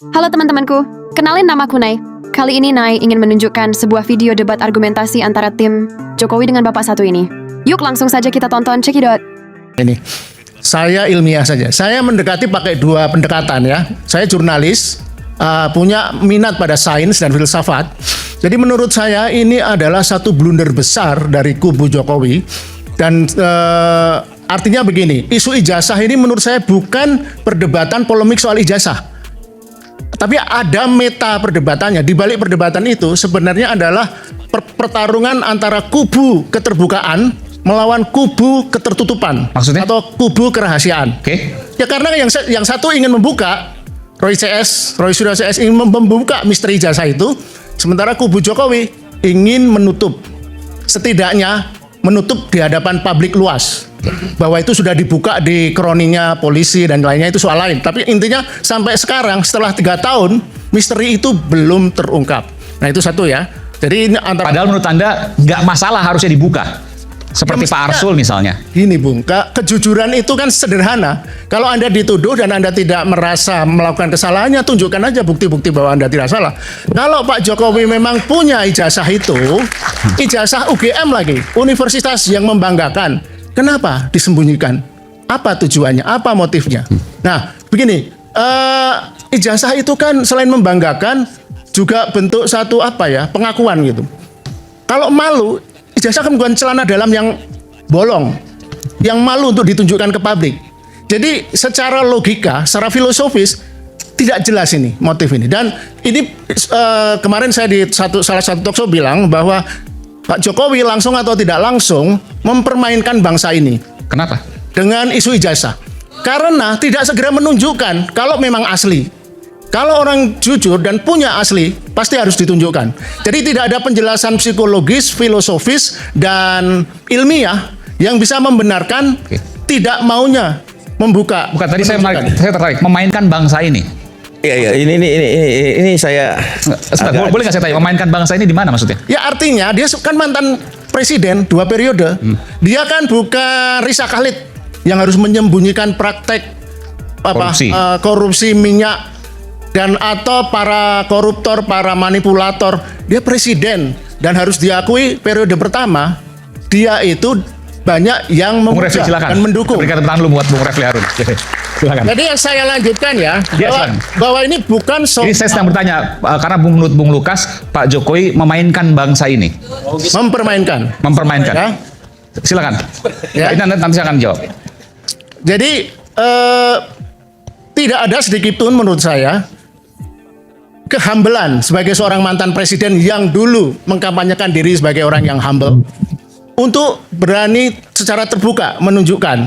Halo teman-temanku, kenalin namaku Nai. Kali ini Nai ingin menunjukkan sebuah video debat argumentasi antara tim Jokowi dengan Bapak satu ini. Yuk langsung saja kita tonton, check it out. Ini, saya ilmiah saja. Saya mendekati pakai dua pendekatan ya. Saya jurnalis, punya minat pada sains dan filsafat. Jadi menurut saya ini adalah satu blunder besar dari kubu Jokowi. Dan artinya begini, isu ijazah ini menurut saya bukan perdebatan polemik soal ijazah. Tapi ada meta perdebatannya. Di balik perdebatan itu sebenarnya adalah pertarungan antara kubu keterbukaan melawan kubu ketertutupan. Maksudnya? Atau kubu kerahasiaan. Oke. Ya karena yang satu ingin membuka, Roy Suryo CS ingin membuka misteri ijazah itu, sementara kubu Jokowi ingin menutup, setidaknya menutup di hadapan publik luas. Bahwa itu sudah dibuka di kroninya polisi dan lainnya, itu soal lain. Tapi intinya sampai sekarang setelah 3 tahun misteri itu belum terungkap. Nah itu satu ya. Jadi ini antara. Padahal menurut Anda nggak masalah harusnya dibuka. Seperti Ya, Pak Arsul misalnya. Gini Bung, kejujuran itu kan sederhana. Kalau Anda dituduh dan Anda tidak merasa melakukan kesalahannya, tunjukkan aja bukti-bukti bahwa Anda tidak salah. Kalau Pak Jokowi memang punya ijazah itu, ijazah UGM lagi, universitas yang membanggakan, kenapa disembunyikan? Apa tujuannya? Apa motifnya? Nah, begini, ijazah itu kan selain membanggakan, juga bentuk satu pengakuan gitu. Kalau malu, ijazah kan bukan celana dalam yang bolong, yang malu untuk ditunjukkan ke publik. Jadi secara logika, secara filosofis tidak jelas ini motif ini. Dan ini kemarin saya di salah satu talkshow bilang bahwa Pak Jokowi langsung atau tidak langsung mempermainkan bangsa ini. Kenapa? Dengan isu ijazah. Karena tidak segera menunjukkan kalau memang asli. Kalau orang jujur dan punya asli, pasti harus ditunjukkan. Jadi tidak ada penjelasan psikologis, filosofis, dan ilmiah yang bisa membenarkan tidak maunya membuka. Bukan, tadi saya tertarik memainkan bangsa ini. Iya, ini saya. Boleh nggak saya tanya, memainkan bangsa ini di mana maksudnya? Ya artinya dia kan mantan presiden 2 periode. Dia kan bukan Risa Khalid yang harus menyembunyikan praktek korupsi minyak. Dan atau para koruptor, para manipulator, dia presiden dan harus diakui periode pertama dia itu banyak yang memuja dan mendukung. Berikan tepuk tangan dulu buat Bung Refli Harun. Silakan. Jadi yang saya lanjutkan ya, bahwa ini bukan soal. Ini saya sedang bertanya karena menurut Bung Lukas, Pak Jokowi memainkan bangsa ini. Mempermainkan. Ya. Silakan. Ya. Ini nanti saya akan jawab. Jadi tidak ada sedikit pun menurut saya kehambelan sebagai seorang mantan presiden yang dulu mengkampanyekan diri sebagai orang yang humble untuk berani secara terbuka menunjukkan.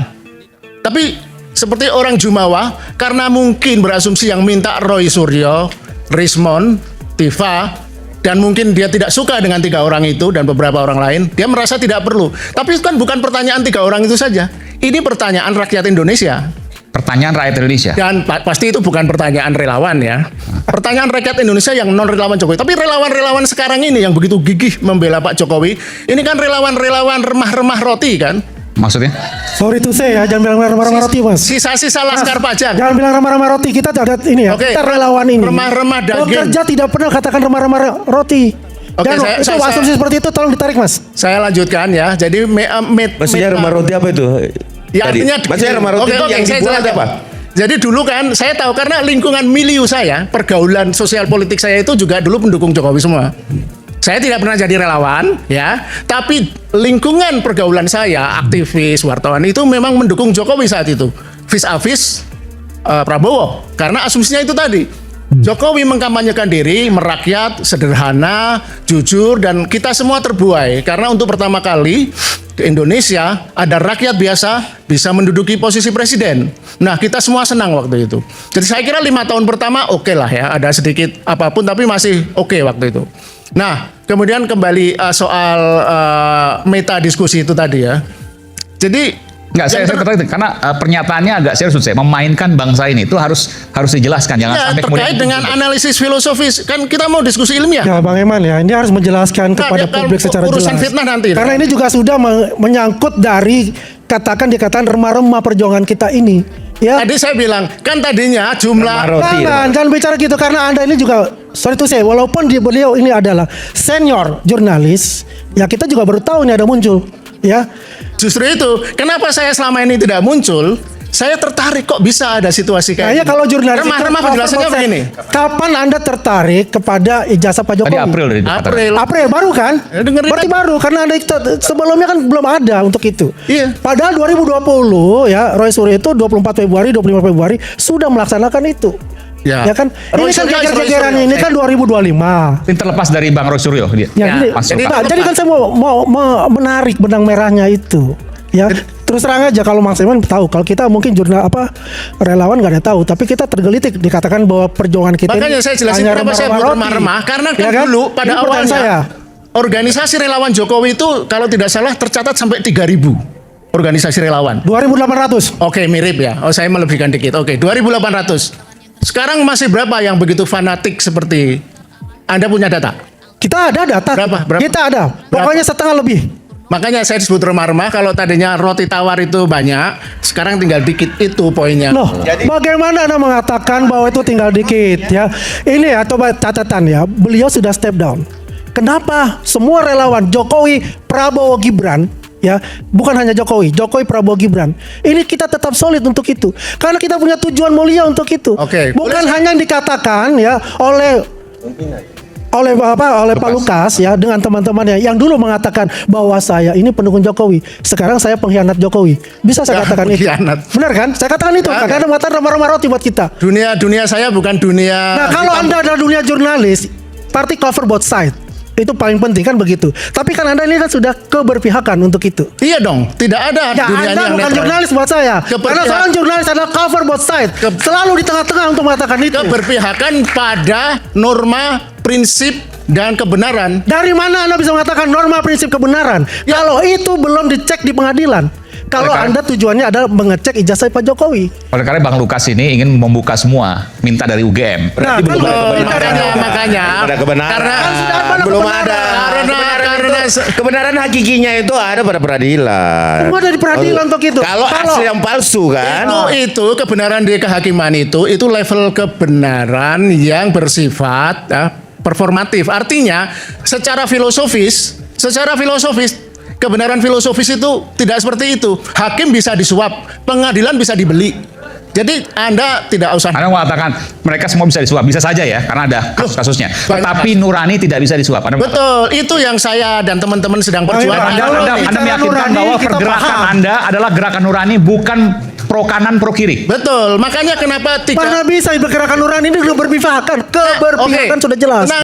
Tapi seperti orang Jumawa, karena mungkin berasumsi yang minta Roy Suryo, Rismon, Tifa, dan mungkin dia tidak suka dengan 3 orang itu dan beberapa orang lain, dia merasa tidak perlu. Tapi itu kan bukan pertanyaan 3 orang itu saja. Ini pertanyaan rakyat Indonesia. Pertanyaan rakyat Indonesia. Dan pasti itu bukan pertanyaan relawan ya. Pertanyaan rakyat Indonesia yang non relawan Jokowi. Tapi relawan-relawan sekarang ini yang begitu gigih membela Pak Jokowi, ini kan relawan-relawan remah-remah roti kan. Maksudnya? Sorry to say ya, jangan bilang remah-remah roti mas. Sisa-sisa laskar pajak. Jangan bilang remah-remah roti, kita ada ini ya. Oke. Kita relawan ini. Remah-remah daging. Pekerja tidak pernah katakan remah-remah roti. Oke, Dan itu asumsi seperti itu tolong ditarik mas. Saya lanjutkan ya. Jadi Maksudnya remah roti apa itu? Ya artinya maksudnya remah roti itu yang dibuat apa? Jadi dulu kan saya tahu karena lingkungan milieu saya, pergaulan sosial politik saya itu juga dulu pendukung Jokowi semua. Saya tidak pernah jadi relawan ya, tapi lingkungan pergaulan saya, aktivis, wartawan itu memang mendukung Jokowi saat itu. Vis-a-vis Prabowo. Karena asumsinya itu tadi. Jokowi mengkampanyekan diri, merakyat, sederhana, jujur, dan kita semua terbuai. Karena untuk pertama kali di Indonesia ada rakyat biasa bisa menduduki posisi presiden. Nah kita semua senang waktu itu. Jadi saya kira 5 tahun pertama oke lah ya, ada sedikit apapun tapi masih oke waktu itu. Nah kemudian kembali soal meta diskusi itu tadi ya. Jadi Enggak, saya tertarik karena pernyataannya agak serius saya. Memainkan bangsa ini itu harus dijelaskan, jangan ya, sampai terkait dengan analisis filosofis kan kita mau diskusi ilmiah. Ya Bang Eman ya, ini harus menjelaskan kepada publik secara jelas. Fitnah nanti. Karena ini juga sudah menyangkut dari dikatakan remah-remah perjuangan kita ini. Ya. Tadi saya bilang, kan tadinya jumlah Roti. Jangan bicara gitu karena Anda ini juga sorry to say, walaupun beliau ini adalah senior jurnalis, ya kita juga baru tahu ini ada muncul, ya. justru itu. Kenapa saya selama ini tidak muncul? Saya tertarik kok bisa ada situasi kayak Kayaknya gini. kalau jurnalis Remah-remah penjelasannya begini. Kapan Anda tertarik kepada ijazah Pak Jokowi? Tadi April dari April. Baru kan? Dengerin Berarti aja. baru karena Anda sebelumnya kan belum ada untuk itu. Iya. Padahal 2020 ya Roy Suryo itu 24 Februari, 25 Februari sudah melaksanakan itu. Ya. kan? Roy Ini kan Suryo, geger-gegeran Roy Suryo. ini kan 2025. Ini terlepas dari Bang Roy Suryo dia. Ya, Ya, masuk. jadi kan saya mau menarik benang merahnya itu. Ya, terus terang aja kalau Mas Iman tahu, kalau kita mungkin relawan nggak ada tahu, tapi kita tergelitik dikatakan bahwa perjuangan kita Makanya saya jelasin hanya kenapa saya remah-remah remah-remah. Karena kan Ya dulu pada Ini pertanyaan awalnya organisasi relawan Jokowi itu kalau tidak salah tercatat sampai 3.000 organisasi relawan. 2.800. Oke, mirip ya. Oh, saya melebihkan dikit. Oke, 2.800. Sekarang masih berapa yang begitu fanatik seperti Anda punya data? Kita ada data. Berapa? Kita ada. Pokoknya setengah lebih. Makanya saya disebut remah-remah. Kalau tadinya roti tawar itu banyak, sekarang tinggal dikit, itu poinnya. Loh, bagaimana Anda mengatakan bahwa itu tinggal dikit ya? Ini ya, coba catatan ya. Beliau sudah step down. Kenapa semua relawan Jokowi, Prabowo, Gibran ya, bukan hanya Jokowi, Prabowo, Gibran. Ini kita tetap solid untuk itu. Karena kita punya tujuan mulia untuk itu. Oke, Bukan boleh hanya dikatakan ya oleh Pak Lukas ya dengan teman-temannya yang dulu mengatakan bahwa saya ini pendukung Jokowi, sekarang saya pengkhianat Jokowi. Bisa saya katakan itu? Pengkhianat. Benar kan? Saya katakan itu. Karena mengatakan remah-remah roti buat kita. Dunia saya bukan dunia. Nah, kalau Anda adalah dunia jurnalis, party cover both side. Itu paling penting kan begitu. Tapi kan Anda ini kan sudah keberpihakan untuk itu. Iya dong, tidak ada Ya, dunianya Anda yang bukan netral. jurnalis buat saya. Karena Keberpihak- seorang jurnalis adalah cover both side. Selalu di tengah-tengah untuk mengatakan itu. Keberpihakan pada norma, prinsip, dan kebenaran. Dari mana Anda bisa mengatakan norma prinsip kebenaran? Kalau itu belum dicek di pengadilan. Kalau Oleh karena- Anda tujuannya adalah mengecek ijazah Pak Jokowi. Oleh karena Bang Lukas ini ingin membuka semua, minta dari UGM. Nah, belum kan ada kita kebenaran. makanya. Ada kebenaran. Karena Kan sudah ada belum kebenaran. ada. Karena- Kebenaran hakikinya itu ada pada peradilan. Semua ada di peradilan untuk itu. Kalau Kalau- asli yang palsu kan. itu kebenaran di kehakiman itu level kebenaran yang bersifat performatif. Artinya secara filosofis kebenaran filosofis itu tidak seperti itu. Hakim bisa disuap, pengadilan bisa dibeli. Jadi Anda tidak usah. Anda mengatakan mereka semua bisa disuap, bisa saja ya, karena ada kasus-kasusnya. Tetapi Nurani tidak bisa disuap. Anda mengatakan- Betul, itu yang saya dan teman-teman sedang Oh, iya, perjuangkan. Anda, Kalau anda, bicara anda meyakinkan Nurani, bahwa kita pergerakan paham. Anda adalah gerakan Nurani, bukan pro kanan pro kiri. Betul, makanya kenapa tidak. Mana bisa bergerakan nurani ini sudah berpihakan. Keberpihakan Oke. sudah jelas. Nah,